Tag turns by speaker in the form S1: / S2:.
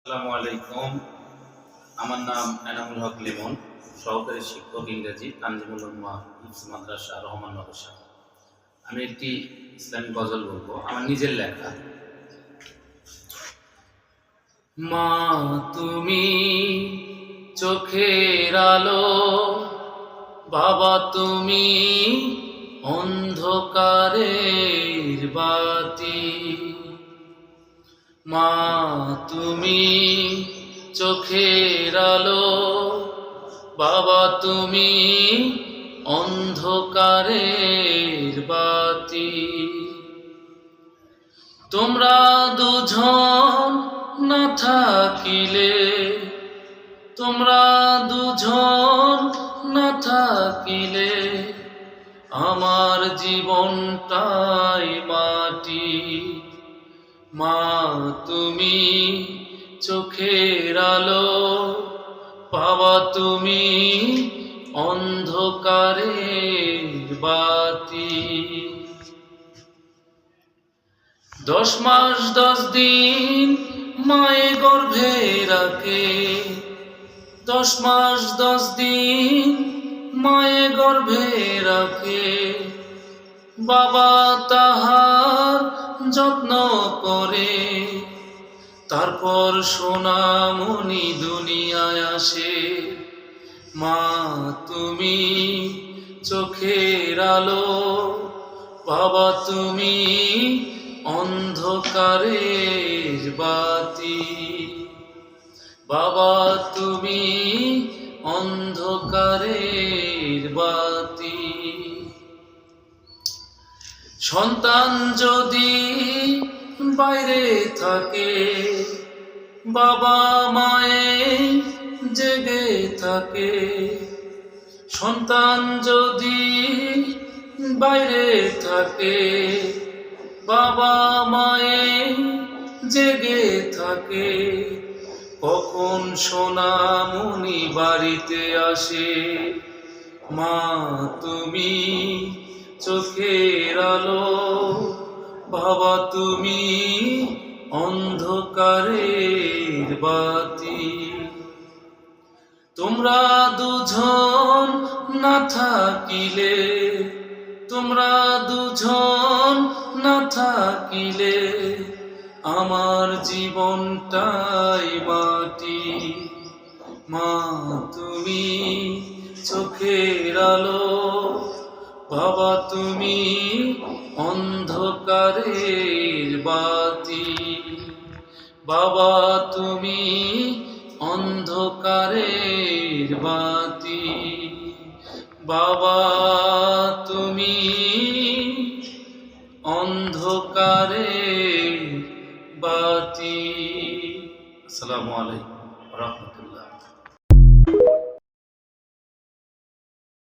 S1: আসসালামু আলাইকুম। আমার নাম এনামুল হক লিমন, সহকারী শিক্ষক ইংরেজি, তানজিমুল উলামা হিফজ মাদ্রাসা, রহমাননগর শাখা। আমি একটি ইসলামিক গজল বলবো, আমার নিজের লেখা। মা তুমি চোখের আলো, বাবা তুমি অন্ধকারের বাতি। মা তুমি চোখের আলো, বাবা তুমি অন্ধকারের বাতি। তোমরা দুজন না থাকিলে, তোমরা দুজন না থাকিলে আমার জীবনটাই মাটি। মা তুমি চোখের আলো, বাবা তুমি অন্ধকারের বাতি। 10 মাস 10 দিন মায়ে গর্ভে রাখে, 10 মাস 10 দিন মায়ে গর্ভে রাখে। বাবা তাহার যত্ন করে, তারপর সোনামণি দুনিয়ায় আসে। মা তুমি চোখের আলো, বাবা তুমি অন্ধকারের বাতি। বাবা তুমি অন্ধকারের বাতি। সন্তান যদি বাইরে থাকে, বাবা মায়ে জেগে থাকে। সন্তান যদি বাইরে থাকে, বাবা মায়ে জেগে থাকে। কখন সোনামণি বাড়িতে আসে। মা তুমি চোখের আলো, বাবা তুমি অন্ধকারের বাতি। তোমরা দুজন না থাকিলে, তোমরা দুজন না থাকিলে আমার জীবনটাই মাটি। মা তুমি চোখের আলো, বাবা তুমি অন্ধকারের বাতি। বাবা তুমি অন্ধকারের বাতি। বাবা তুমি অন্ধকারের বাতি। আসসালামু আলাইকুম ওয়া রাহমাতুল্লাহ।